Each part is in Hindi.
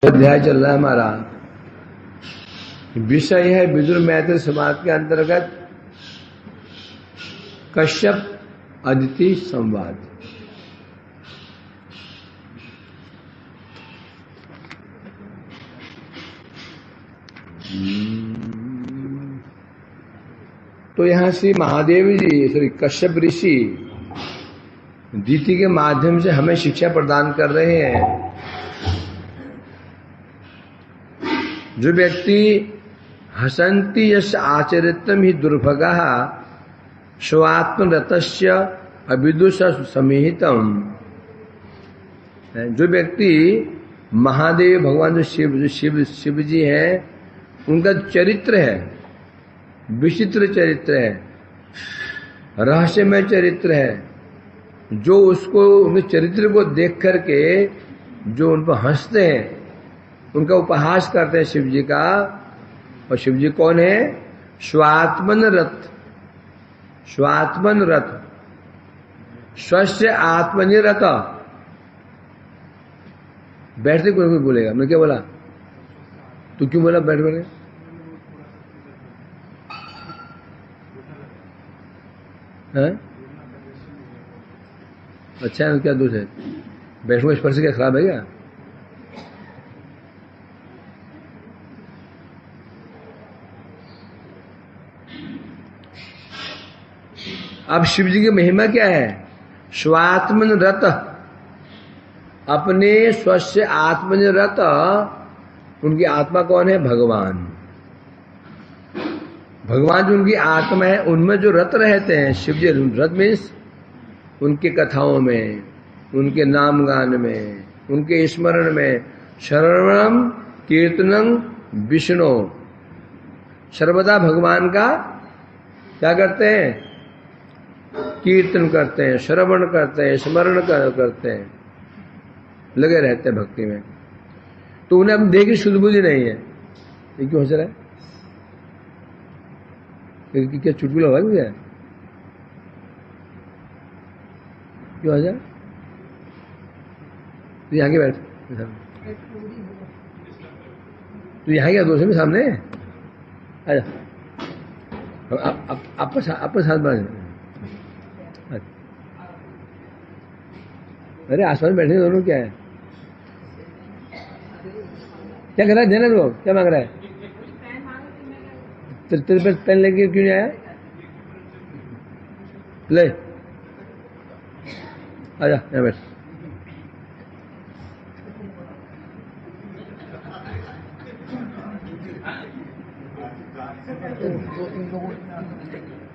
अध्याय चल रहा है हमारा। विषय है विदुर मैत्री संवाद के अंतर्गत कश्यप अदिति संवाद। तो यहां श्री महादेव जी श्री कश्यप ऋषि दीति के माध्यम से हमें शिक्षा प्रदान कर रहे हैं। जो व्यक्ति हसंति यश आचरितम ही दुर्भगा स्वात्मरतस्य अविदुष समिहितम। जो व्यक्ति महादेव भगवान जो शिव जी हैं, उनका चरित्र है, विचित्र चरित्र है, रहस्यमय चरित्र है। जो उसको उनके चरित्र को देख करके जो उन पर हंसते हैं, उनका उपहास करते हैं शिव जी का। और शिव जी कौन है? स्वात्मन रथ, स्वात्मन रथ, स्वस्य आत्मनिरत। बैठते कोई बोलेगा, मैं क्या बोला? तू क्यों बोला बैठ बैठे? हैं? अच्छा है, क्या दोष है? बैठो स्पर्श क्या खराब है क्या? अब शिव जी की महिमा क्या है? स्वात्मन रत, अपने स्वस्य आत्मन रत। उनकी आत्मा कौन है? भगवान। भगवान जो उनकी आत्मा है, उनमें जो रत रहते हैं शिव जी। रत मीन्स उनके कथाओं में, उनके नाम गान में, उनके स्मरण में। श्रवणम कीर्तनम विष्णु, सर्वदा भगवान का क्या करते हैं? कीर्तन करते हैं, श्रवण करते हैं, स्मरण करते हैं, लगे रहते हैं भक्ति में। तो उन्हें हम देखी शुद्ध बुद्धि नहीं है। ये क्यों हंस रहा है? क्या चुटकुला हुआ क्या? क्यों हंस रहा? तो यहाँ के बैठ, तो यहाँ क्या दोस्त है सामने? आजा, आपका साथ बढ़। अरे आसपास बैठे दोनों क्या है? क्या कर रहा है? देना लो, क्या मांग रहा है? तेरे पे पेन लेके क्यों नहीं आया? ले आजा, यहाँ बैठ।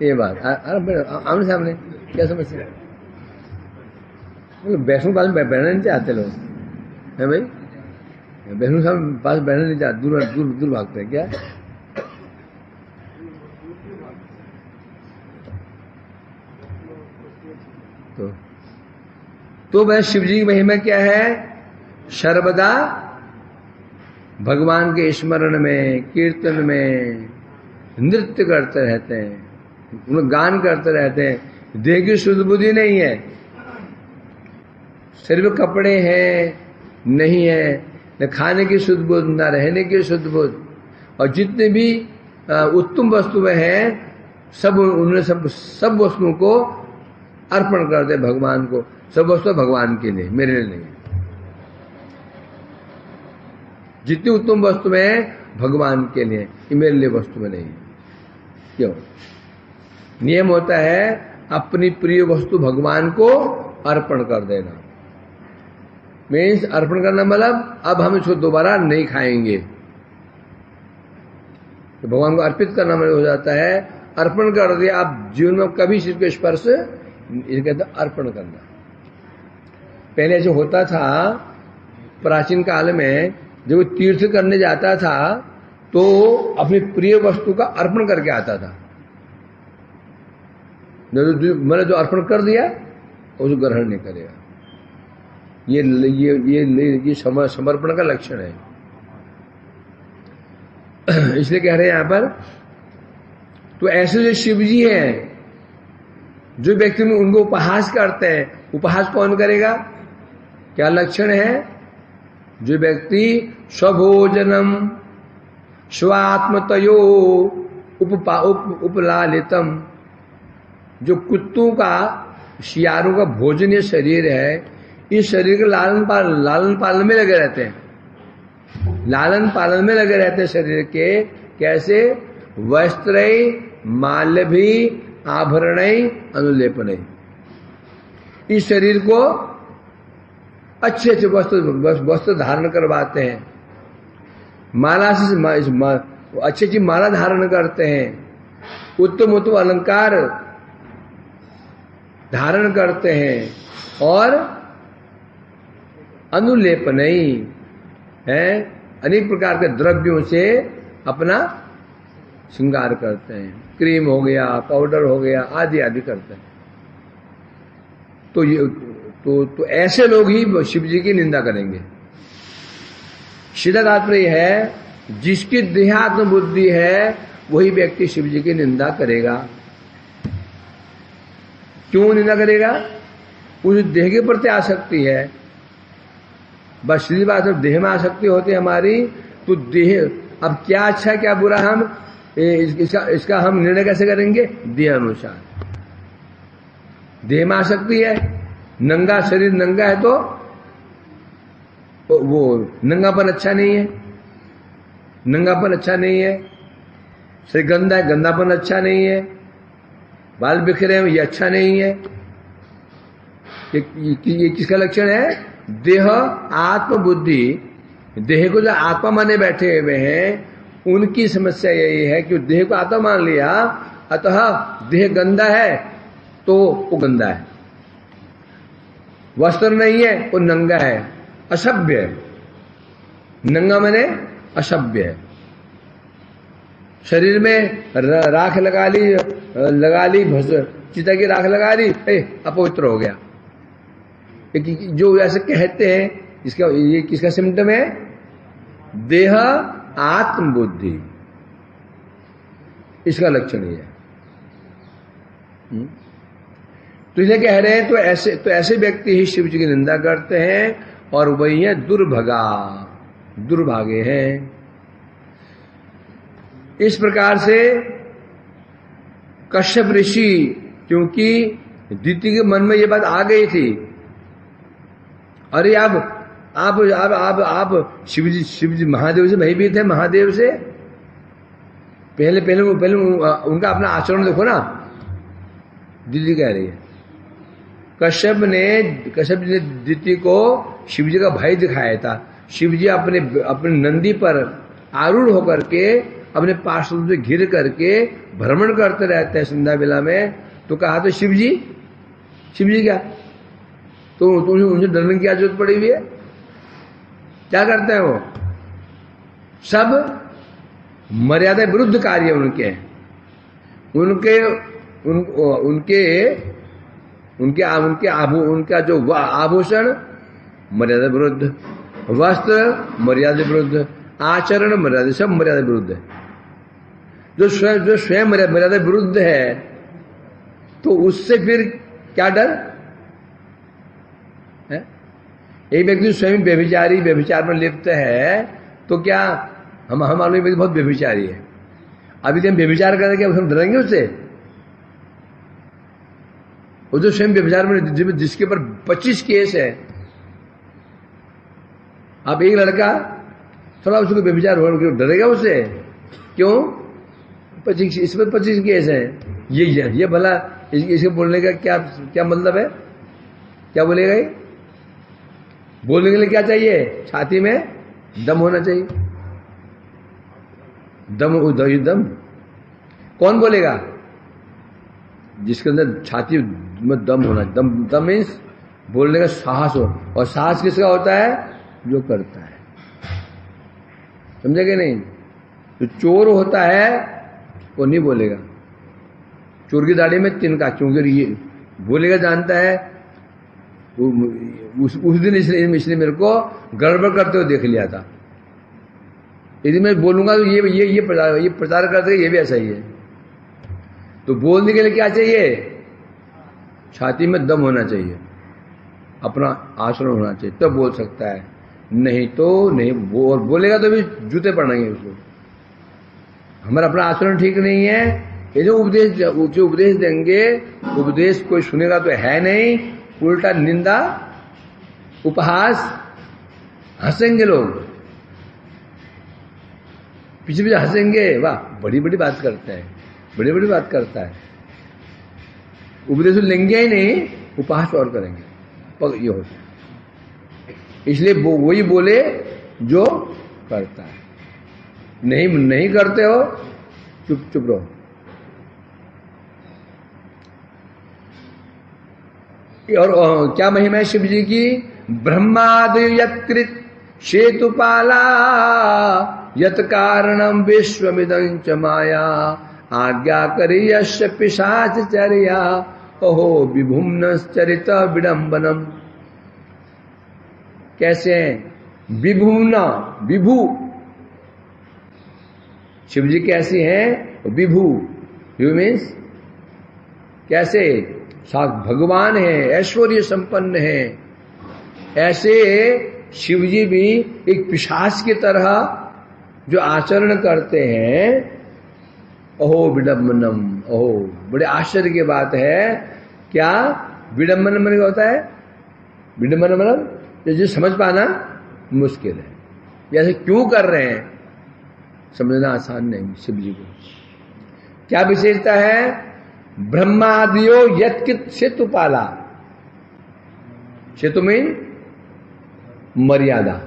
ये बात आमने सामने क्या समस्या है? वैष्णो पास में बैठना नहीं चाहते लोग, है भाई? वैष्णो साहब पास बैठना नहीं चाहते, दूर दूर दूर भागते हैं क्या? तो वह शिव जी की महिमा क्या है? सर्वदा भगवान के स्मरण में, कीर्तन में नृत्य करते रहते हैं, उन्हें गान करते रहते हैं। देह की शुद्ध बुद्धि नहीं है, सिर्फ कपड़े हैं नहीं है, न खाने की शुद्ध बुद्ध, न रहने की शुद्ध बुद्ध। और जितने भी उत्तम वस्तुएं हैं, सब उन्होंने सब वस्तुओं को अर्पण कर दे भगवान को। सब वस्तु भगवान के लिए, मेरे लिए नहीं। जितनी उत्तम वस्तुएं हैं भगवान के लिए, ये मेरे लिए वस्तु में नहीं। क्यों? नियम होता है अपनी प्रिय वस्तु भगवान को अर्पण कर देना। मीन्स अर्पण करना मतलब अब हम इसको दोबारा नहीं खाएंगे। तो भगवान को अर्पित करना मतलब हो जाता है अर्पण कर दिया। आप जीवन में कभी चीज को स्पर्श, इसे कहते हैं अर्पण करना। पहले ऐसे होता था, प्राचीन काल में जब वो तीर्थ करने जाता था तो अपनी प्रिय वस्तु का अर्पण करके आता था। मैंने जो अर्पण कर दिया उसको ग्रहण नहीं करेगा। ये समर्पण का लक्षण है। इसलिए कह रहे हैं यहां पर, तो ऐसे जो शिव जी हैं, जो व्यक्ति में उनको उपहास करते हैं, उपहास कौन करेगा? क्या लक्षण है? जो व्यक्ति स्वभोजनम स्वात्मतयो उपलालितम, जो कुत्तों का शियारों का भोजनीय शरीर है, इस शरीर के लालन पालन में लगे रहते हैं, लालन पालन में लगे रहते हैं शरीर के। कैसे? वस्त्र माल्यभी आभरण अनुलेपन, इस शरीर को अच्छे अच्छे वस्त्र धारण करवाते हैं, माला से अच्छी अच्छी माला धारण करते हैं, उत्तम उत्तम अलंकार धारण करते हैं और अनुलेपन है, अनेक प्रकार के द्रव्यों से अपना श्रृंगार करते हैं। क्रीम हो गया, पाउडर हो गया, आदि आदि करते हैं। तो ये तो ऐसे लोग ही शिव जी की निंदा करेंगे। सीधा तात्पर्य है, जिसकी देहात्म बुद्धि है वही व्यक्ति शिव जी की निंदा करेगा। क्यों निंदा करेगा? उस देह के प्रति आसक्ति है। बस सीधी बात है, देह में आसक्ति होती है हमारी, तो देह अब क्या अच्छा है क्या बुरा हम इसका हम निर्णय कैसे करेंगे? देह अनुसार। देह में आसक्ति है, नंगा शरीर नंगा है तो वो नंगापन अच्छा नहीं है, नंगापन अच्छा नहीं है। शरीर गंदा है, गंदापन अच्छा नहीं है। बाल बिखरे हैं, ये अच्छा नहीं है। ये किसका लक्षण है? देह आत्म बुद्धि, देह को जो आत्मा माने बैठे हुए हैं उनकी समस्या यही है कि देह को आत्मा मान लिया, अतः देह गंदा है तो वो गंदा है, वस्त्र नहीं है वो नंगा है, असभ्य है। नंगा माने असभ्य है। शरीर में राख लगा ली चिता की राख लगा ली, अपवित्र हो गया। जो ऐसे कहते हैं, इसका ये किसका सिम्टम है? देह आत्म बुद्धि, इसका लक्षण ही है। तो इसलिए कह रहे हैं तो ऐसे व्यक्ति ही शिव जी की निंदा करते हैं और वही है दुर्भगा, दुर्भागे हैं। इस प्रकार से कश्यप ऋषि, क्योंकि दिति के मन में ये बात आ गई थी, अरे आप शिव जी महादेव से भयभीत है, महादेव से पहले उनका अपना आचरण देखो ना। दिति कह रही है, कश्यप ने दिति को शिव जी का भय दिखाया था। शिव जी अपने नंदी पर आरूढ़ होकर के अपने पार्षदों से घिर करके भ्रमण करते रहते हैं संध्या बेला में। तो कहा तो शिव जी क्या तो उनसे डरने की क्या जरूरत पड़ी हुई है? क्या करते हैं वो? सब मर्यादा विरुद्ध कार्य उनका जो आभूषण मर्यादा विरुद्ध, वस्त्र मर्यादा विरुद्ध, आचरण मर्यादा, सब मर्यादा विरुद्ध है। जो स्वयं मर्यादा विरुद्ध है तो उससे फिर क्या डर है? एक व्यक्ति स्वयं व्यभिचार में लिप्त है तो क्या हम मालूम व्यक्ति बहुत व्यभिचारी है, अभी तो हम व्यभिचार करेंगे, हम डरेंगे उससे? वो जो स्वयं व्यभिचार में जिसके ऊपर 25 केस है, अब एक लड़का थोड़ा उसको व्यभिचार हो डरेगा उससे? क्यों? 25 इसमें 25 केस है। ये भला इसके बोलने का क्या मतलब है? क्या बोलेगा ये? बोलने के लिए क्या चाहिए? छाती में दम होना चाहिए। दम कौन बोलेगा? जिसके अंदर छाती में दम होना। दम मीन्स बोलने का साहस हो, और साहस किसका होता है? जो करता है। समझे कि नहीं? जो चोर होता है वो नहीं बोलेगा। चोर की दाढ़ी में तिनका, क्योंकि ये बोलेगा जानता है। उस दिन इसलिए मेरे को गड़बड़ करते हुए देख लिया था। यदि मैं बोलूंगा तो ये प्रचार करते ये भी ऐसा ही है। तो बोलने के लिए क्या चाहिए? छाती में दम होना चाहिए, अपना आचरण होना चाहिए, तब बोल सकता है। नहीं तो नहीं, और बोलेगा तो भी जूते पड़ेंगे उसको। हमारा अपना आचरण ठीक नहीं है, ये जो उपदेश देंगे, उपदेश कोई सुनेगा तो है नहीं, उल्टा निंदा उपहास, हंसेंगे लोग, पीछे पीछे हंसेंगे, वाह बड़ी बड़ी बात करता है, बड़ी बड़ी बात करता है। उपदेश लेंगे ही नहीं, उपहास और करेंगे, ये होता है। इसलिए वही बोले जो करता है, नहीं करते हो चुप चुप रहो। और क्या महिमा है शिव जी की? ब्रह्मादि यत्कृत शेतुपाला यत कारणम विश्वमिदं च माया आज्ञा करी यस्य पिशाच चर्या ओहो विभुम्नश्चरित विडम्बनम। कैसे हैं? विभुम्ना, विभु, शिव जी कैसी हैं? विभु, विभु मीन्स कैसे? साथ भगवान है, ऐश्वर्य संपन्न है। ऐसे शिव जी भी एक पिशाच की तरह जो आचरण करते हैं, ओहो विडम्बनम, ओहो बड़े आश्चर्य की बात है। क्या विडम्बन मन का होता है? विडम्बन मतलब जो समझ पाना मुश्किल है। ऐसे क्यों कर रहे हैं समझना आसान नहीं। शिव जी को क्या विशेषता है? ब्रह्मादियो यत्कित सेतुपाला, सेतु मीन मर्यादा।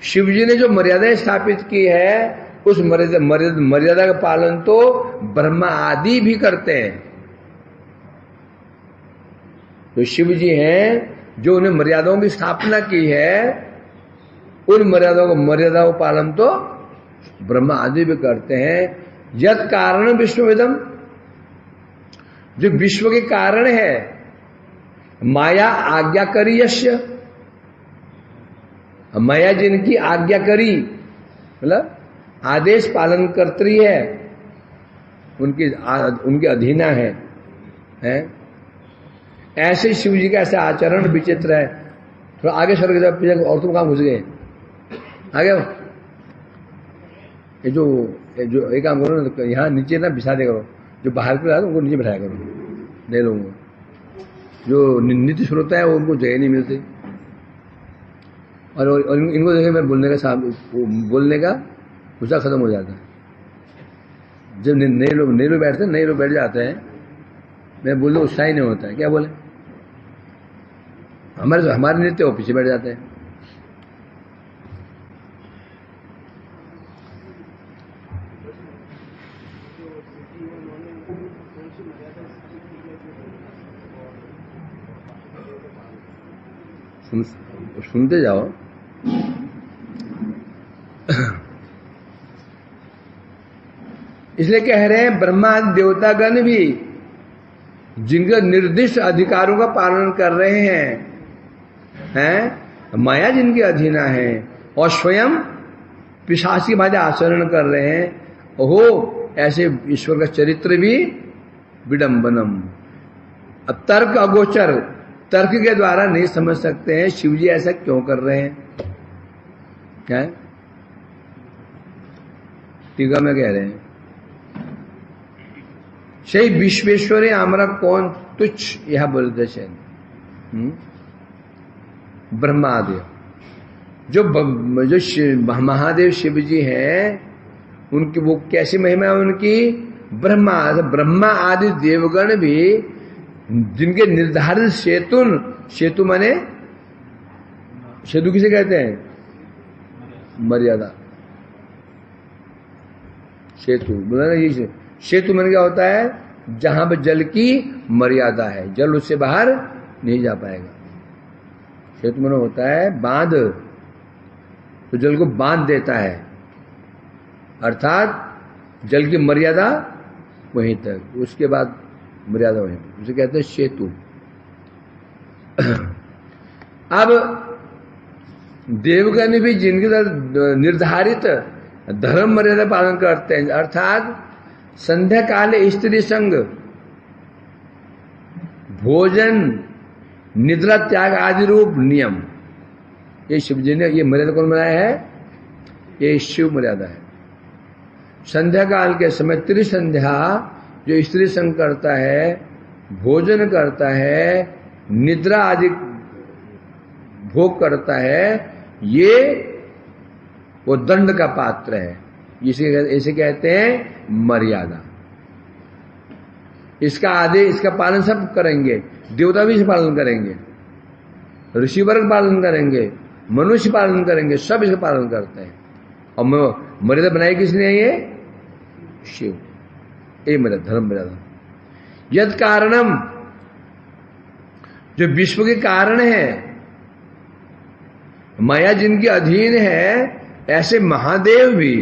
शिव जी ने जो मर्यादा स्थापित की है, उस मर्यादा का पालन तो ब्रह्मा आदि भी करते हैं। तो शिव जी हैं जो उन्हें मर्यादाओं की स्थापना की है, उन मर्यादाओं का पालन तो ब्रह्मा आदि भी करते हैं। यद कारण विश्वविदम, जो विश्व के कारण है, माया आज्ञा करी यश्य, माया जिनकी आज्ञा करी मतलब आदेश पालन करती है, उनके अधीना है? ऐसे शिव जी का ऐसे आचरण विचित्र है। थोड़ा आगे सर के पीछे और तुम कहां घुस गए? आगे ये जो एक काम करो ना, यहाँ नीचे ना बिछा दे करो, जो बाहर के लाए उनको नीचे बिठाया करो, नहीं लोगों जो नित्य श्रोता है उनको जगह नहीं मिलती। और इनको देखे मैं बोलने का गुस्सा खत्म हो जाता है। जब नए लोग बैठते हैं, नए लोग बैठ जाते हैं, मैं बोल दो उत्साह ही नहीं होता है। क्या बोले? हमारे नृत्य वो पीछे बैठ जाते हैं। सुनते जाओ। इसलिए कह रहे हैं ब्रह्मा देवतागण भी जिनके निर्दिष्ट अधिकारों का पालन कर रहे हैं, माया जिनके अधीना है, और स्वयं पिशाची भांति आचरण कर रहे हैं, ओहो ऐसे ईश्वर का चरित्र भी विडंबनम। अब तर्क अगोचर, तर्क के द्वारा नहीं समझ सकते हैं शिव जी ऐसा क्यों कर रहे हैं। क्या है? टीका में कह रहे हैं, সেই विश्वेश्वरे আমরা कौन तुच्छ यह বলতেছেন। ब्रह्मादेव जो महादेव शिव जी हैं, उनकी वो कैसी महिमा है उनकी? ब्रह्मा आदि देवगण भी जिनके निर्धारित सेतु माने सेतु किसे कहते हैं? मर्यादा। सेतु बोला ना, ये सेतु मन क्या होता है? जहां पर जल की मर्यादा है, जल उससे बाहर नहीं जा पाएगा। सेतु मन होता है बांध, तो जल को बांध देता है, अर्थात जल की मर्यादा वहीं तक, उसके बाद मर्यादा वहीं, उसे कहते हैं सेतु। अब देवगण भी जिनके निर्धारित धर्म मर्यादा पालन करते हैं, अर्थात संध्या काल स्त्री संग, भोजन, निद्रा त्याग आदि रूप नियम, ये शिव जी ने, ये मर्यादा कौन बनाया है? ये शिव मर्यादा है। संध्या काल के समय त्रिसंध्या, जो स्त्री संग करता है, भोजन करता है, निद्रा आदि भोग करता है, ये वो दंड का पात्र है। इसे कहते हैं मर्यादा। इसका आदेश, इसका पालन सब करेंगे, देवता भी इसे पालन करेंगे, ऋषि वर्ग पालन करेंगे, मनुष्य पालन करेंगे, सब इसका पालन करते हैं। और मर्यादा बनाई किसने? ये शिव। ये मर्यादा, धर्म मर्यादा। यद कारणम, जो विश्व के कारण है, माया जिनके अधीन है, ऐसे महादेव भी,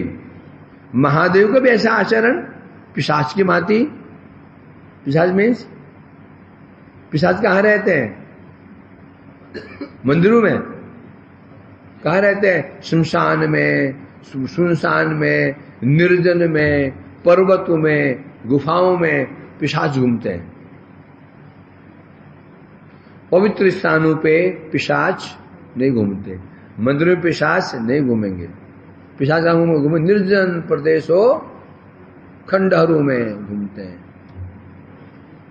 महादेव का भी ऐसा आचरण पिशाच की भांति। पिशाच मीन्स, पिशाच कहाँ रहते हैं? मंदिरों में। कहाँ रहते हैं? शमशान में, सुनसान में, निर्जन में, पर्वतों में, गुफाओं में पिशाच घूमते हैं। पवित्र स्थानों पे पिशाच नहीं घूमते, मंदिरों में पिशाच नहीं घूमेंगे। पिशाच कहाँ घूमे? निर्जन प्रदेश हो, खंडहरों में घूमते हैं,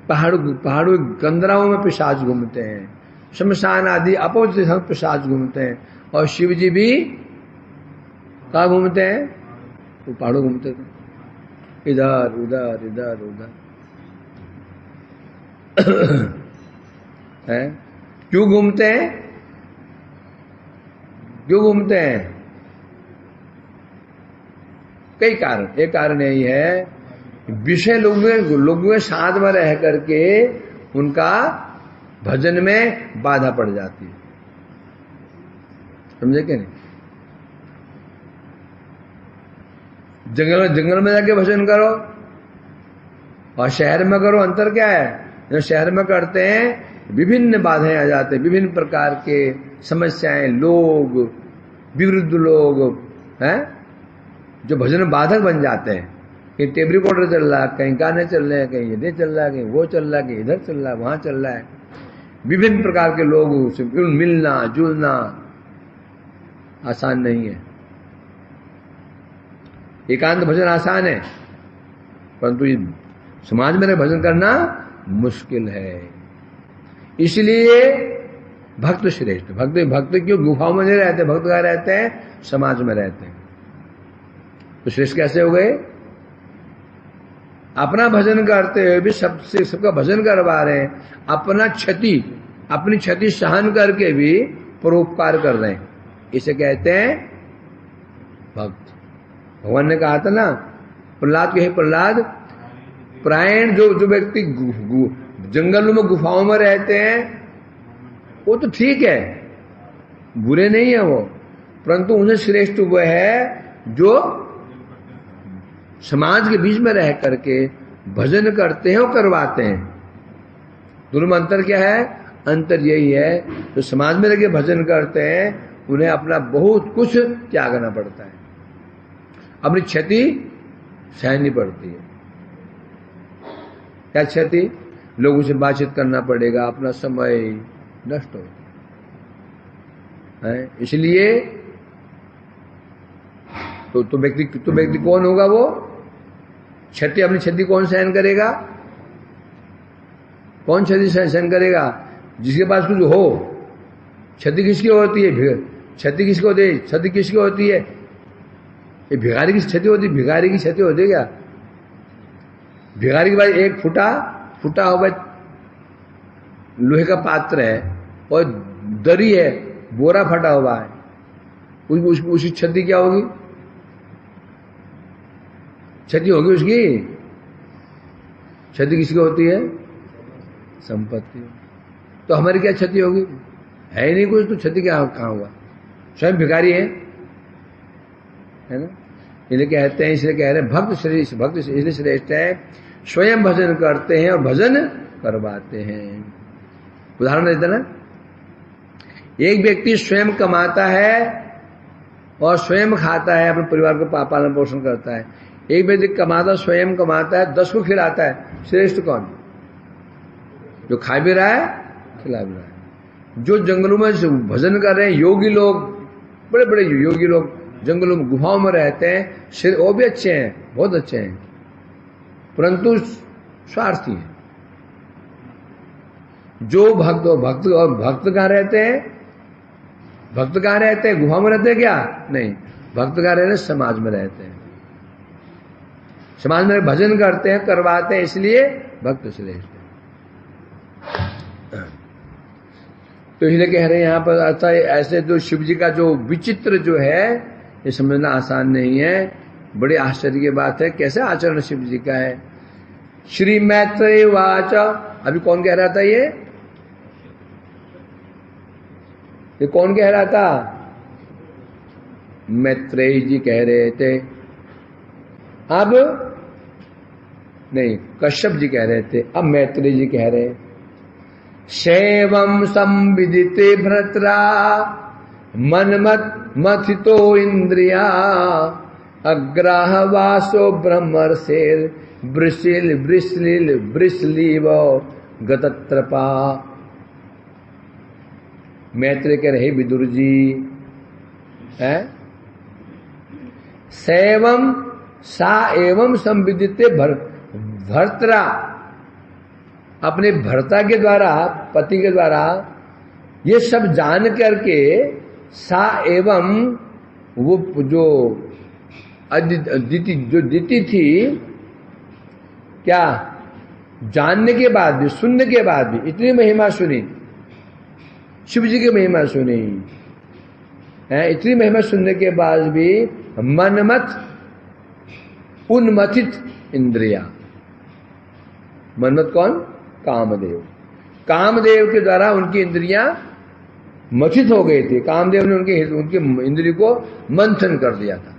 पहाड़ों गंदराओं में पिशाच घूमते हैं, शमशान आदि अपवित्र पिशाच घूमते हैं। और शिव जी भी कहाँ घूमते हैं? वो पहाड़ों घूमते थे, इधर उधर इधर उधर है। क्यों घूमते हैं? क्यों घूमते हैं? कई कारण। एक कारण यही है, विषय लोगों के साथ में रह करके उनका भजन में बाधा पड़ जाती है। समझे क्या? नहीं, जंगल में जाके भजन करो और शहर में करो, अंतर क्या है? जो शहर में करते हैं विभिन्न बाधाएं आ जाते हैं, विभिन्न प्रकार के समस्याएं, लोग, विरुद्ध लोग हैं जो भजन में बाधक बन जाते हैं। कहीं टेप रिकॉर्डर चल रहा है, कहीं गाने चल रहे हैं, कहीं ये चल रहा है, कहीं वो चल रहा है, कहीं इधर चल रहा है, वहां चल रहा है। विभिन्न प्रकार के लोगों से मिलना जुलना आसान नहीं है। एकांत भजन आसान है, परंतु समाज में भजन करना मुश्किल है। इसलिए भक्त श्रेष्ठ। भक्त क्यों गुफाओं में नहीं रहते? भक्त कहाँ रहते हैं? समाज में रहते हैं। तो श्रेष्ठ कैसे हो गए? अपना भजन करते हुए भी सबका भजन करवा रहे हैं, अपनी क्षति सहन करके भी परोपकार कर रहे हैं। इसे कहते हैं भक्त। भगवान ने कहा था ना प्रहलाद के, हे प्रहलाद, प्रायण जो व्यक्ति जंगलों में गुफाओं में रहते हैं वो तो ठीक है, बुरे नहीं है वो, परंतु उन्हें श्रेष्ठ वो है जो समाज के बीच में रह करके भजन करते हैं और करवाते हैं। दोनों में अंतर क्या है? अंतर यही है, जो समाज में रहकर भजन करते हैं उन्हें अपना बहुत कुछ त्यागना पड़ता है, अपनी क्षति सहनी पड़ती है। क्या क्षति? लोगों से बातचीत करना पड़ेगा, अपना समय नष्ट होता है। इसलिए तो व्यक्ति कौन होगा? वो क्षति, अपनी क्षति कौन सहन करेगा? कौन क्षति सहन करेगा? जिसके पास कुछ हो। क्षति किसकी होती है? क्षति किसको होती है? क्षति किसकी होती है? ये भिखारी की क्षति होती है? भिखारी की क्षति होती है क्या? भिखारी के पास एक फुटा होगा लोहे का पात्र है और दरी है, बोरा फटा हुआ है, उसकी क्षति क्या होगी? क्षति होगी उसकी। क्षति किसकी होती है? संपत्ति। तो हमारी क्या क्षति होगी? है ही नहीं कुछ, तो क्षति क्या कहाँ हुआ? स्वयं भिखारी है ना? इसलिए कहते हैं, इसलिए कह रहे हैं भक्त इसलिए श्रेष्ठ है, स्वयं भजन करते हैं और भजन करवाते हैं। उदाहरण देते ना, एक व्यक्ति स्वयं कमाता है और स्वयं खाता है, अपने परिवार को पालन पोषण करता है। एक व्यक्ति स्वयं कमाता है, 10 को खिलाता है। श्रेष्ठ कौन? जो खा भी रहा है, खिला भी रहा है। जो जंगलों में भजन कर रहे हैं योगी लोग, बड़े बड़े योगी लोग जंगलों में गुफाओं में रहते हैं, शरीर वो भी अच्छे हैं, बहुत अच्छे हैं, परंतु स्वार्थी हैं। जो भक्त कहाँ रहते हैं? भक्त कहाँ रहते हैं? गुफा में रहते हैं क्या? नहीं, भक्त कहाँ रहते हैं? समाज में रहते हैं। समाज में भजन करते हैं, करवाते हैं, इसलिए भक्त श्रेष्ठ है। तो इसलिए कह रहे हैं यहां पर अर्थात ऐसे जो शिव जी का जो विचित्र जो है ये समझना आसान नहीं है। बड़ी आश्चर्य की बात है कैसे आचरण शिव जी का है। श्री मैत्रेय वाच, अभी कौन कह रहा था? ये कौन कह रहा था? मैत्रेय जी कह रहे थे। अब नहीं, कश्यप जी कह रहे थे, अब मैत्रेय जी कह रहे हैं। शैवम संविदिते भर्त्रा मनमत मथितो इंद्रिया अग्राह वासो ब्रह्मर्षेर ब्रिसलीव गतत्रपा। मैत्रेय कह रहे विदुर जी है, सैवम सा एवं संविदिते भर्त्रा, अपने भर्ता के द्वारा, पति के द्वारा ये सब जान करके सा एवं वो जो अदिति थी, क्या जानने के बाद भी, सुनने के बाद भी, इतनी महिमा सुनी, शिव जी की महिमा सुनी है, इतनी महिमा सुनने के बाद भी मनमत उन्मथित इंद्रिया। मनमत कौन? कामदेव। कामदेव के द्वारा उनकी इंद्रियां मथित हो गई थी। कामदेव ने उनके इंद्रिय को मंथन कर दिया था,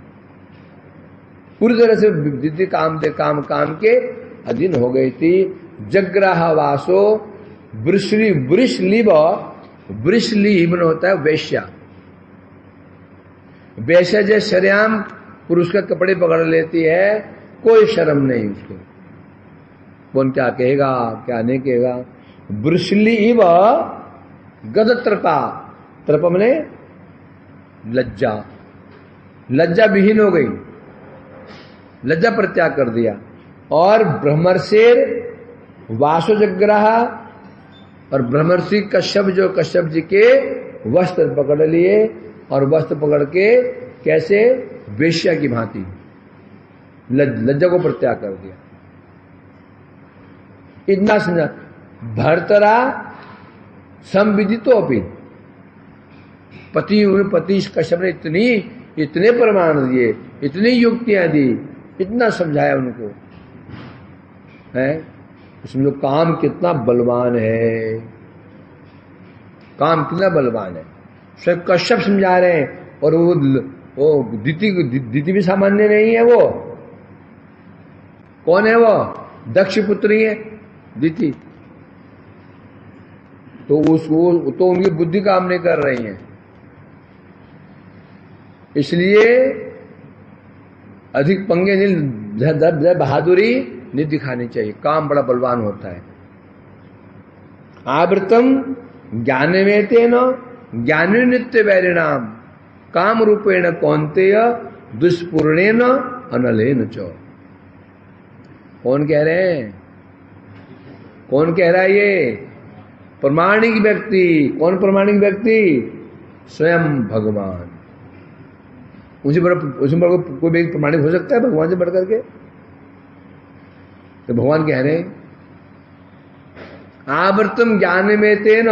पूरी तरह से विधि काम के अधीन हो गई थी। जग्राह वासो वृषलीब होता है वैश्या। वैश्या जैसे शर्याम पुरुष का कपड़े पकड़ लेती है, कोई शर्म नहीं उसको, कौन क्या कहेगा क्या नहीं कहेगा। वृषलीब गदत्रपा, त्रपा मने लज्जा, लज्जा विहीन हो गई, लज्जा परित्याग कर दिया। और ब्रह्मर्षेर वासोजग्राह, और ब्रह्मर्षि कश्यप जी के वस्त्र पकड़ लिए, और वस्त्र पकड़ के कैसे वेश्या की भांति लज्जा को परित्याग कर दिया। इतना समझा। भर्तरा संविदितो अपि, पति कश्यप ने इतने प्रमाण दिए, इतनी युक्तियां दी, इतना समझाया उनको है। उसमें काम कितना बलवान है, काम कितना बलवान है, स्वयं कश्यप समझा रहे हैं। और वो दीति भी सामान्य नहीं है। वो कौन है? वो दक्ष पुत्री है दीति। तो उसको तो उनकी बुद्धि काम नहीं कर रही है, इसलिए अधिक पंगे नहीं, बहादुरी नहीं दिखानी चाहिए। काम बड़ा बलवान होता है। आवृतम ज्ञानमेतेन ज्ञानी नित्य वैरिणाम काम रूपेण कौन्तेय दुष्पूर्णेन अनलेन च। कौन कह रहे हैं? कौन कह रहा है ये? प्रमाणिक व्यक्ति। कौन प्रमाणिक व्यक्ति? स्वयं भगवान। उसी पर कोई भी प्रमाणिक हो सकता है भगवान से बढ़ करके? तो भगवान कह रहे हैं आवृतम ज्ञान में तेन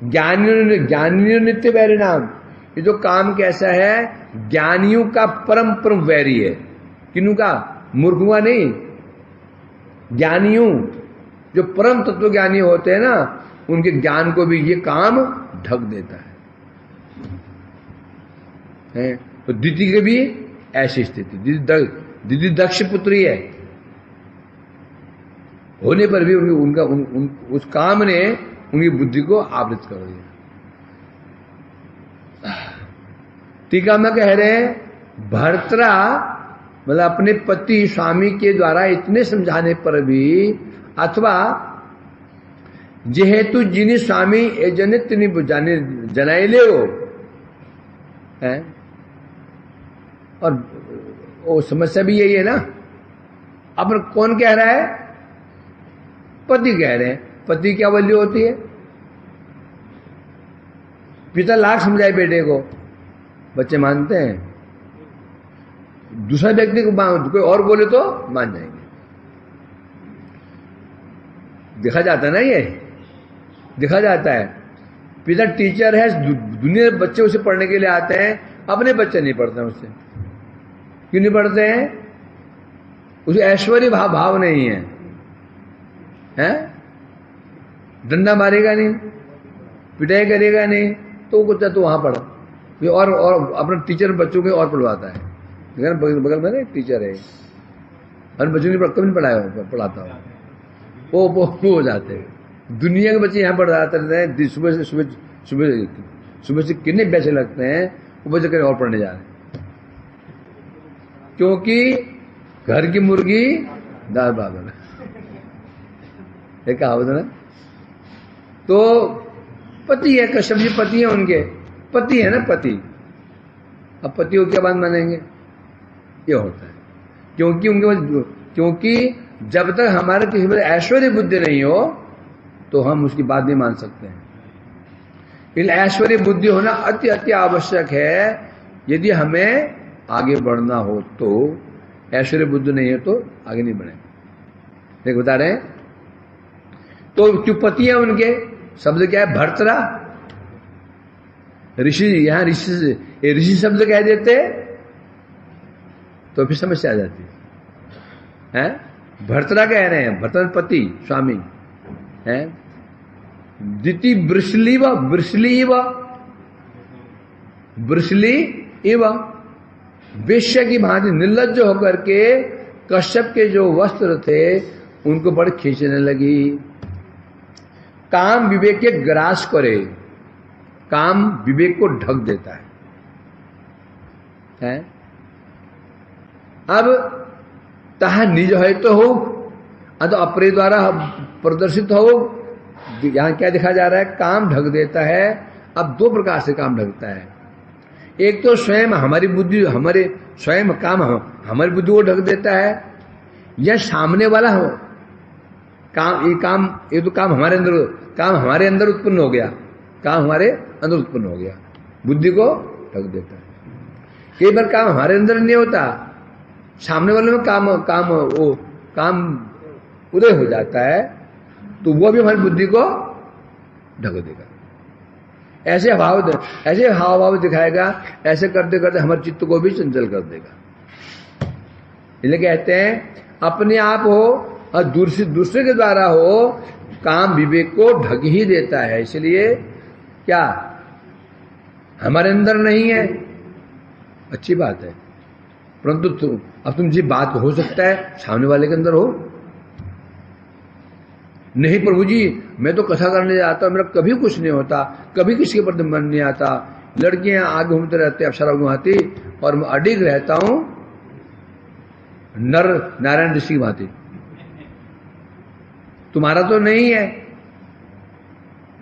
ज्ञानियों नित्य वैरिणाम। ये जो काम कैसा है, ज्ञानियों का परम परम वैरी है। किन्हों का? मूर्खों का नहीं, ज्ञानियों जो परम तत्व ज्ञानी होते हैं ना, उनके ज्ञान को भी ये काम ढक देता है। तो दीदी की भी ऐसी स्थिति। दीदी दक्ष पुत्री है, होने पर भी उनका उस काम ने उनकी बुद्धि को आवृत कर दिया। टीका में कह रहे हैं भर्तरा मतलब अपने पति स्वामी के द्वारा इतने समझाने पर भी, अथवा जेहेतु जिनी स्वामी ए जनित जनाइले हो, है। और वो समस्या भी यही है ना, अब कौन कह रहा है? पति कह रहे हैं। पति क्या वैल्यू होती है? पिता लाख समझाए बेटे को, बच्चे मानते हैं। दूसरा व्यक्ति को कोई और बोले तो मान जाएंगे। देखा जाता है ना, ये देखा जाता है। पिता टीचर है, दुनिया बच्चे उसे पढ़ने के लिए आते हैं, अपने बच्चे नहीं पढ़ते उससे। क्यों नहीं पढ़ते हैं? उसे ऐश्वर्य भाव नहीं है, हैं? डंडा मारेगा नहीं, पिटाई करेगा नहीं, तो कुछ तो वहां पढ़ा। और अपना टीचर बच्चों के और पढ़वाता है। बगल में ना टीचर है, और बच्चों ने कभी नहीं पढ़ाता वो हो जाते हैं। दुनिया के बच्चे यहाँ पढ़ाते रहते हैं। सुबह से कितने पैसे लगते हैं, वो बच्चे कहीं और पढ़ने जा रहे हैं। क्योंकि घर की मुर्गी दाल बराबर है, कहावत है ना। तो पति है, कश्यप जी पति है उनके, पति है ना पति। अब पति को क्या बात मानेंगे? ये होता है। क्योंकि जब तक हमारे किसी में ऐश्वर्य बुद्धि नहीं हो तो हम उसकी बात नहीं मान सकते हैं। इन ऐश्वर्य बुद्धि होना अति आवश्यक है। यदि हमें आगे बढ़ना हो तो ऐश्वर्य बुद्धि नहीं है तो आगे नहीं बढ़े। देख बता रहे हैं। तो क्यों पति है उनके? शब्द क्या है? भर्तरा। ऋषि, यहां ऋषि शब्द कह देते तो फिर समस्या आ जाती है। भर्तरा कह रहे हैं, भर्तर पति स्वामी है। दिति ब्रिशली इव वेश्या की भांति निर्लज्ज होकर के कश्यप के जो वस्त्र थे उनको बड़े खींचने लगी। काम विवेक के ग्रास करे, काम विवेक को ढक देता है? अब ताहा निज है तो हो, तो अपरे द्वारा प्रदर्शित हो। यहां क्या दिखा जा रहा है? काम ढक देता है। अब दो प्रकार से काम ढकता है। एक तो स्वयं हमारी बुद्धि, हमारे स्वयं काम हमारी बुद्धि को ढक देता है, या सामने वाला हो काम। ये तो काम हमारे अंदर उत्पन्न हो गया, काम हमारे अंदर उत्पन्न हो गया, बुद्धि को ढक देता है। कई बार काम हमारे अंदर नहीं होता, सामने वाले में काम उदय हो जाता है, तो वो भी हमारी बुद्धि को ढक देगा। ऐसे हाव भाव दिखाएगा। ऐसे करते करते हमारे चित्त को भी चंचल कर देगा। इसलिए कहते हैं अपने आप हो और दूसरे के द्वारा हो, काम विवेक को ढक ही देता है। इसलिए क्या हमारे अंदर नहीं है, अच्छी बात है, परंतु अब तुम जी बात हो सकता है सामने वाले के अंदर हो। नहीं प्रभु जी, मैं तो कथा करने जाता हूं, मेरा कभी कुछ नहीं होता, कभी किसी के प्रति मन नहीं आता, लड़कियां आगे घूमते रहते, अप्सरा घुमाती, और मैं अडिग रहता हूं नर नारायण ऋषि की भांति। तुम्हारा तो नहीं है,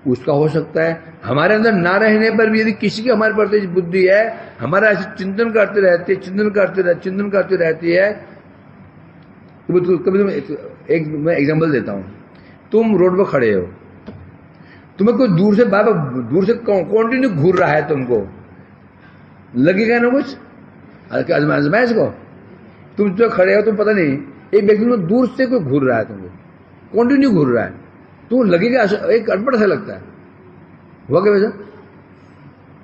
उसका हो सकता है। हमारे अंदर ना रहने पर भी यदि किसी की हमारे प्रति बुद्धि है, हमारा ऐसे चिंतन करते रहती है। कभी मैं एग्जांपल देता हूं। तुम रोड पर खड़े हो, तुम्हें कोई दूर से कंटिन्यू घूर रहा है, तुमको लगेगा ना कुछ आजमाइश को। तुम जो खड़े हो, तुम पता नहीं, एक व्यक्ति में दूर से कोई घूर रहा है, तुमको कंटिन्यू घूर रहा है, तो लगेगा एक अटपट सा लगता है। हुआ क्या वैसा?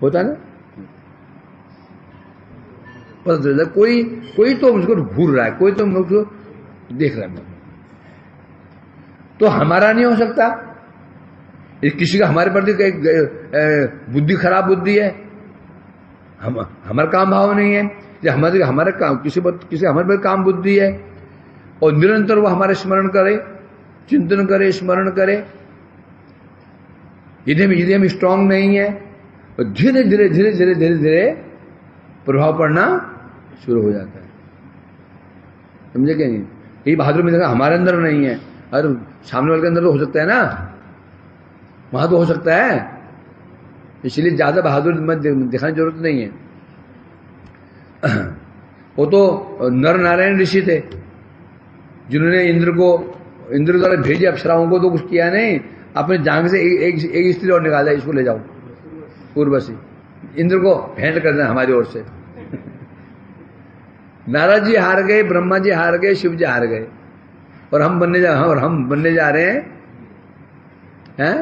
होता है ना? पता चलता कोई तो मुझको घूर रहा है, कोई तो मुझको देख रहा है। तो हमारा नहीं हो सकता। किसी का हमारे प्रति बुद्धि खराब बुद्धि है, हमारा काम भाव नहीं है, या हमारे काम किसी हमारे पर काम बुद्धि है, और निरंतर वो हमारे स्मरण करे, चिंतन करे, स्मरण करे। यदि हम स्ट्रांग नहीं है, और धीरे धीरे प्रभाव पड़ना शुरू हो जाता है। समझे क्या? नहीं, यही बहादुर में देखा हमारे अंदर नहीं है, और सामने वाले के अंदर तो हो सकता है ना, वहां तो हो सकता है। इसलिए ज्यादा बहादुर मत दिखाने की जरूरत नहीं है। वो तो नर नारायण ऋषि थे जिन्होंने इंद्र द्वारा भेजे अप्सराओं को, तो कुछ किया नहीं, अपने जांग से एक स्त्री और निकाला, इसको ले जाओ उर्वशी, इंद्र को भेंट कर देना हमारी ओर से। नारद जी हार गए, ब्रह्मा जी हार गए, शिव जी हार गए, और हम बनने जा रहे हैं?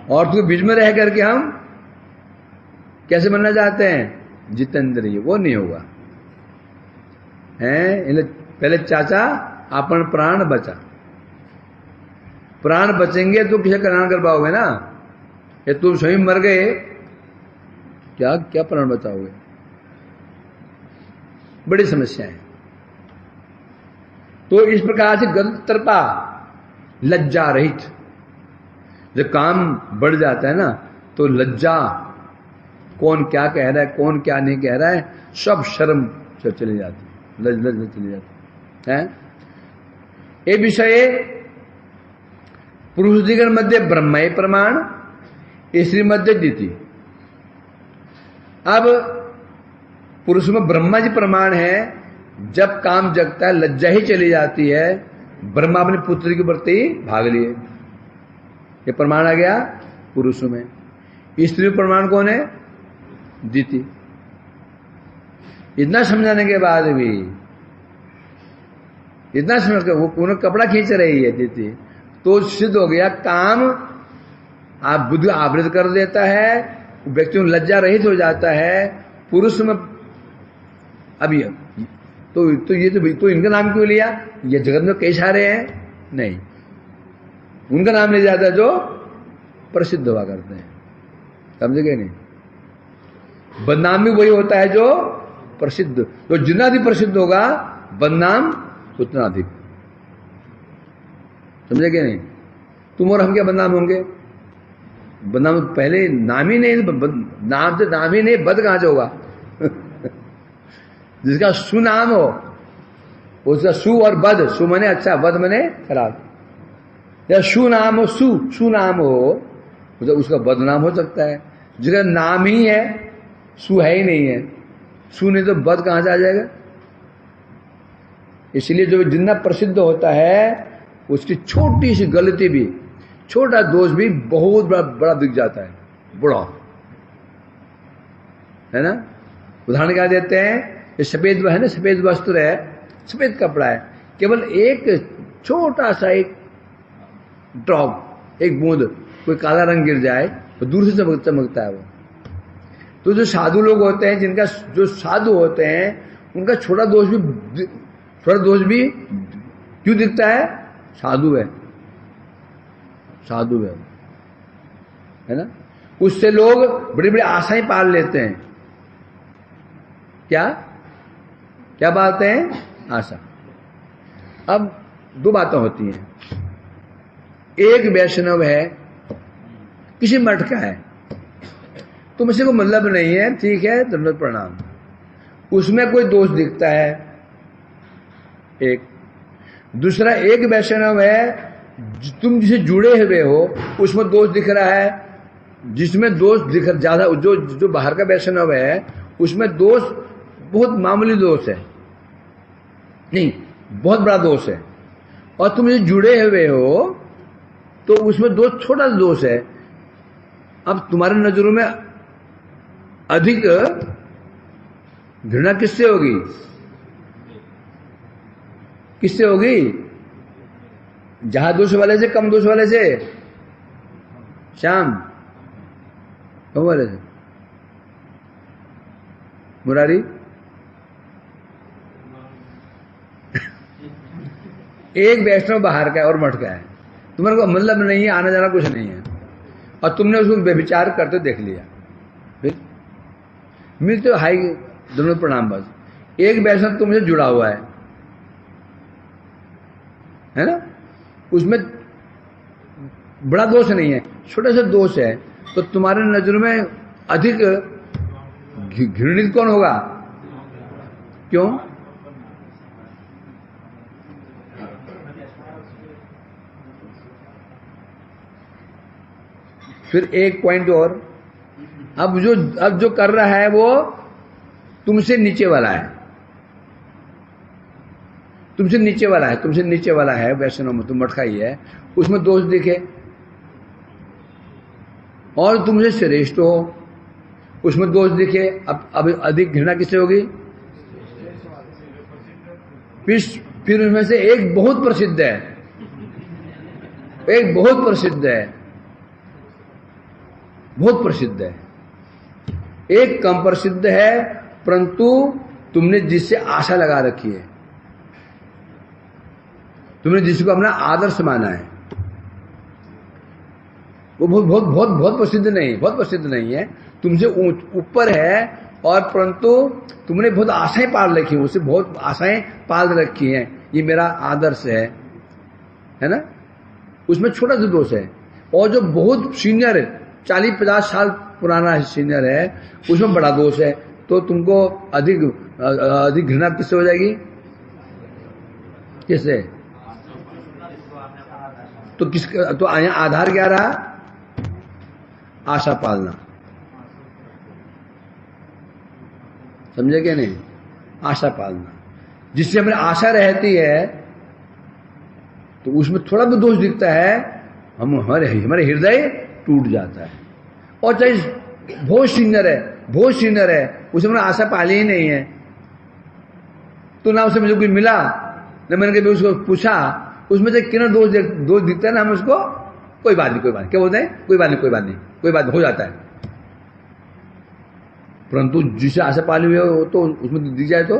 और तो बीच में रह करके हम कैसे बनना चाहते हैं? जितेंद्रिय, वो नहीं होगा। हैं? पहले चाचा अपन प्राण बचा, प्राण बचेंगे तो किसे कल्याण कर पाओगे ना। ये तुम स्वयं मर गए, क्या क्या प्राण बचाओगे? बड़ी समस्या है। तो इस प्रकार से गंतरता, लज्जा रहित, जब काम बढ़ जाता है ना तो लज्जा, कौन क्या कह रहा है, कौन क्या नहीं कह रहा है, सब शर्म चली जाती, लज चली जाती है। ये विषय पुरुष दिगण मध्य ब्रह्मय प्रमाण, स्त्री मध्य द्वितीय। अब पुरुष में ब्रह्मा जी प्रमाण है, जब काम जगता है लज्जा ही चली जाती है, ब्रह्मा अपने पुत्र के प्रति भाग लिए, ये प्रमाण आ गया पुरुष में। स्त्री प्रमाण कौन है? द्वितीय। इतना समझाने के बाद भी, इतना समझ कर वो पूर्ण कपड़ा खींच रही है द्वितीय, तो सिद्ध हो गया काम आप बुद्धि आवृत कर देता है, व्यक्ति लज्जा रहित हो जाता है। पुरुष में अब ये तो इनका नाम क्यों लिया? ये जगत में कई सारे हैं, नहीं, उनका नाम ले जाता है जो प्रसिद्ध हुआ करते हैं, समझे गए? नहीं, बदनाम भी वही होता है जो प्रसिद्ध, जो जितना अधिक प्रसिद्ध होगा बदनाम उतना अधिक, समझे गए? नहीं, तुम और हम क्या बदनाम होंगे? बदनाम पहले नाम ही नहीं, नाम से नाम ही नहीं, बद कहां से होगा? जिसका सुनाम हो उसका सु और बद, सु मने अच्छा, बद मने खराब, या सुनाम हो, सुनाम हो तो उसका बदनाम हो सकता है। जिसका नाम ही है, सु है ही नहीं है, सु नहीं तो बद कहां से आ जाएगा? इसलिए जो जितना प्रसिद्ध होता है उसकी छोटी सी गलती भी, छोटा दोष भी बहुत बड़ा दिख जाता है, बड़ा, है ना। उदाहरण क्या देते हैं? ये सफेद है ना, सफेद वस्त्र है, सफेद कपड़ा है, केवल एक छोटा सा एक ड्रॉप, एक बूंद, कोई काला रंग गिर जाए तो दूर से चमकता है वो। तो जो साधु लोग होते हैं, जिनका जो साधु होते हैं, उनका छोटा दोष भी क्यों दिखता है? साधु है, साधु है ना। उससे लोग बड़ी बड़ी आशाएं पाल लेते हैं। क्या क्या पालते हैं? आशा। अब दो बातें होती हैं, एक वैष्णव है, किसी मठ का है, तो मुझसे को मतलब नहीं है, ठीक है, दंडवत प्रणाम, उसमें कोई दोष दिखता है एक। दूसरा एक वैष्णव है, तुम जिसे जुड़े हुए हो उसमें दोष दिख रहा है, जिसमें दोष दिख ज्यादा, जो बाहर का वैष्णव है उसमें दोष बहुत मामूली दोष है, नहीं बहुत बड़ा दोष है, और तुम जिसे जुड़े हुए हो तो उसमें दोष छोटा दोष है। अब तुम्हारे नजरों में अधिक घृणा किससे होगी? किससे होगी? जहां दोष वाले से, कम दोष वाले से, श्याम कम वाले से, मुरारी एक वैष्णव बाहर का है और मठ का है, तुम्हारे को मतलब नहीं है, आना जाना कुछ नहीं है, और तुमने उसको व्यभिचार करते देख लिया, फिर मिलते हो हाई दोनों प्रणाम, बस एक वैष्णव तुमसे जुड़ा हुआ है ना, उसमें बड़ा दोष नहीं है, छोटा सा दोष है, तो तुम्हारे नजरों में अधिक घृणित कौन होगा? क्यों? फिर एक पॉइंट और, अब जो कर रहा है वो तुमसे नीचे वाला है, तुमसे नीचे वाला है, तुमसे नीचे वाला है वैष्णव में, तुम मटका ही है, उसमें दोष दिखे, और तुमसे श्रेष्ठ हो उसमें दोष दिखे, अब अधिक घृणा किससे होगी? फिर उनमें से एक बहुत प्रसिद्ध है, एक बहुत प्रसिद्ध है, बहुत प्रसिद्ध है, एक कम प्रसिद्ध है, परंतु तुमने जिससे आशा लगा रखी है, तुमने जिसको अपना आदर्श माना है, वो बहुत बहुत बहुत बहुत प्रसिद्ध नहीं, बहुत प्रसिद्ध नहीं है, तुमसे ऊपर है, और परंतु तुमने बहुत आशाएं पाल रखी हैं, उससे बहुत आशाएं पाल रखी हैं, ये मेरा आदर्श है ना, उसमें छोटा सा दोष है। और जो बहुत सीनियर है, 40-50 साल पुराना सीनियर है, उसमें बड़ा दोष है, तो तुमको अधिक घृणा किससे हो जाएगी? किससे? तो आधार क्या रहा? आशा पालना, समझे क्या नहीं? आशा पालना, जिससे हमें आशा रहती है तो उसमें थोड़ा भी दोष दिखता है, हमारे हृदय टूट जाता है। और चाहे बहुत सीनियर है, बहुत सीनियर है, उसमें मैंने आशा पाली ही नहीं है, तो ना उसे मुझे कुछ मिला, न मैंने कभी उसको पूछा, उसमें से कितना दोष दिखता है ना, हम उसको कोई बात नहीं, कोई बात नहीं, क्या बोलते हैं? कोई बात नहीं, कोई बात नहीं, कोई बात हो जाता है। परंतु जिसे आशा पाली हुई हो तो उसमें दिख जाए तो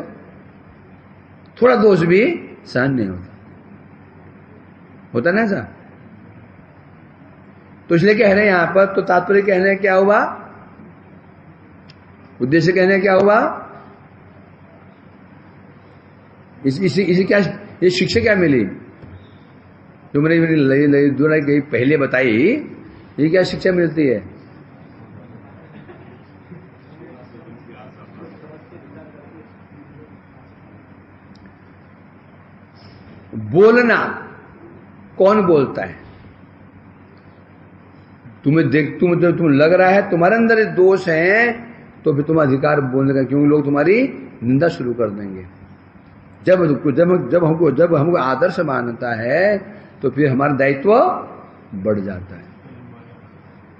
थोड़ा दोष भी सहन नहीं होता ना ऐसा। तो इसलिए कह रहे हैं यहां पर, तो तात्पर्य कहने क्या हुआ, उद्देश्य कहने क्या हुआ, इसी क्या ये शिक्षा क्या मिली जो मैंने पहले बताई, ये क्या शिक्षा मिलती है? बोलना कौन बोलता है? तुम्हें लग रहा है तुम्हारे अंदर दोष है, तो फिर तुम अधिकार बोलने का, क्योंकि लोग तुम्हारी निंदा शुरू कर देंगे। जब हमको आदर्श मानता है तो फिर हमारा दायित्व बढ़ जाता है,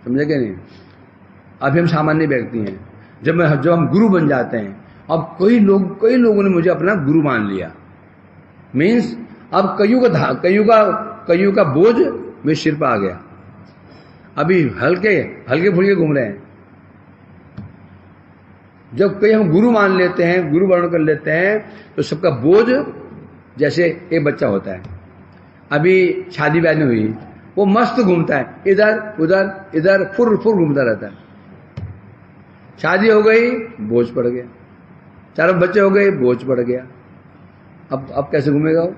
समझे क्या नहीं? अभी हम सामान्य व्यक्ति हैं, जब हम गुरु बन जाते हैं, अब कई लोगों ने मुझे अपना गुरु मान लिया, मीन्स अब कईयों का बोझ मेरे सिर पर आ गया, अभी हल्के फुल्के घूम रहे हैं। जब कई हम गुरु मान लेते हैं, गुरु वर्ण कर लेते हैं, तो सबका बोझ, जैसे एक बच्चा होता है, अभी शादी ब्याह हुई, वो मस्त घूमता है, इधर फुर घूमता रहता है। शादी हो गई, बोझ पड़ गया, 4 बच्चे हो गए, बोझ पड़ गया, अब कैसे घूमेगा वो?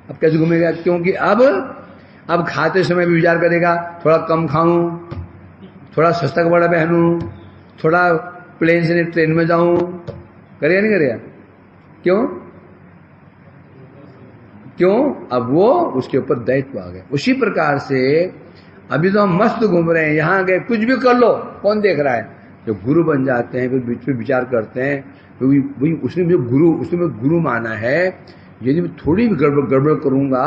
अब कैसे घूमेगा? क्योंकि अब खाते समय भी विचार करेगा, थोड़ा कम खाऊं, थोड़ा सस्ता कपड़ा पहनूं, थोड़ा प्लेन से नहीं ट्रेन में जाऊं, करेगा नहीं करेगा? क्यों? अब वो उसके ऊपर दायित्व आ गया। उसी प्रकार से अभी तो हम मस्त घूम रहे हैं, यहां गए कुछ भी कर लो, कौन देख रहा है? जब गुरु बन जाते हैं, फिर बीच में विचार करते हैं, क्योंकि उसने मुझे गुरु माना है, यदि मैं थोड़ी भी गड़बड़ करूंगा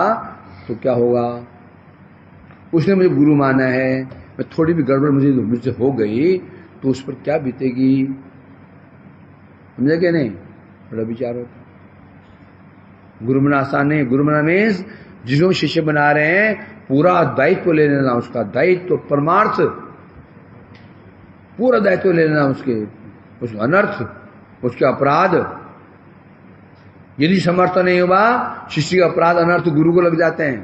तो क्या होगा? उसने मुझे गुरु माना है, मैं थोड़ी भी गड़बड़ मुझसे हो गई तो उस पर क्या बीतेगी, समझे क्या नहीं? बड़ा विचार होता। गुरु बना आसान नहीं, गुरु बना मीन्स जिसको शिष्य बना रहे हैं, पूरा दायित्व ले लेना, उसका दायित्व, परमार्थ, पूरा दायित्व ले लेना, उसके अनर्थ, उसके अपराध। यदि समर्थ नहीं हुआ, शिष्य के अपराध अनर्थ गुरु को लग जाते हैं।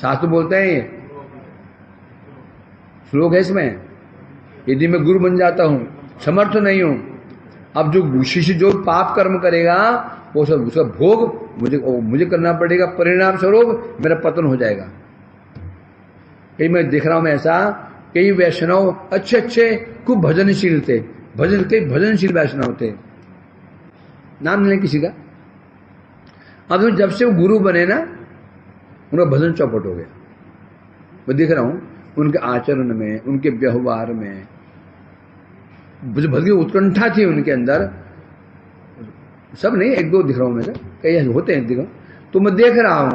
शास्त्र बोलते हैं, श्लोक है इसमें, यदि मैं गुरु बन जाता हूं, समर्थ नहीं हूं, अब जो शिष्य जो पाप कर्म करेगा वो सब उसका भोग मुझे करना पड़ेगा, परिणाम स्वरूप मेरा पतन हो जाएगा। कई मैं देख रहा हूं, मैं ऐसा कई वैष्णव अच्छे खूब भजनशील थे, कई भजनशील वैष्णव थे, नाम नहीं किसी का। अब जब से वो गुरु बने ना, उनका भजन चौपट हो गया। मैं देख रहा हूं उनके आचरण में, उनके व्यवहार में भली उत्कंठा थी उनके अंदर। सब नहीं, एक दो दिख रहा हूं मैं, कई होते हैं दिख रहा, तो मैं देख रहा हूं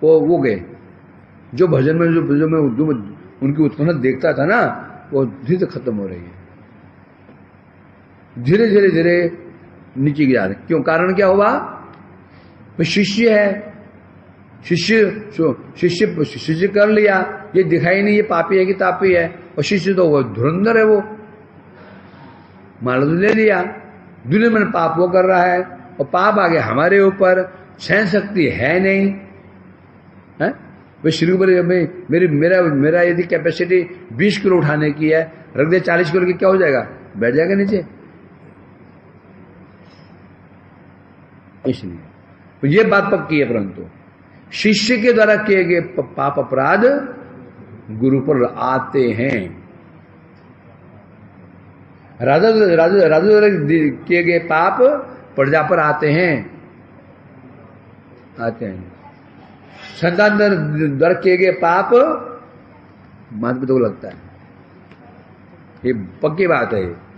वो गए। जो भजन में जो मैं उनकी उत्कंठा देखता था ना, वो धीरे से खत्म हो रही है, धीरे धीरे धीरे नीचे गिरा रहे। क्यों? कारण क्या हुआ? शिष्य है, शिष्य कर लिया, ये दिखाई नहीं ये पापी है कि तापी है, और शिष्य तो वो धुरंधर है, वो माला तो ले लिया, दुनिया में पाप वो कर रहा है, और पाप आ गया हमारे ऊपर, सहन शक्ति है नहीं है। वे शुरू में मेरा यदि कैपेसिटी 20 किलो उठाने की है, रख दे 40 किलो की, क्या हो जाएगा? बैठ जाएगा नीचे। इसलिए तो ये बात पक्की है, परंतु शिष्य के द्वारा किए गए पाप अपराध गुरु पर आते हैं। राजा द्वारा किए गए पाप प्रजा पर आते हैं। संतान द्वारा किए गए पाप माता पिता को लगता है, ये पक्की बात है।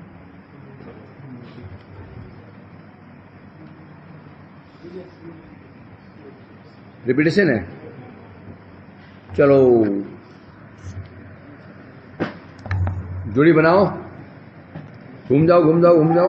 रिपीटेशन है। चलो जोड़ी बनाओ, घूम जाओ घूम जाओ घूम जाओ।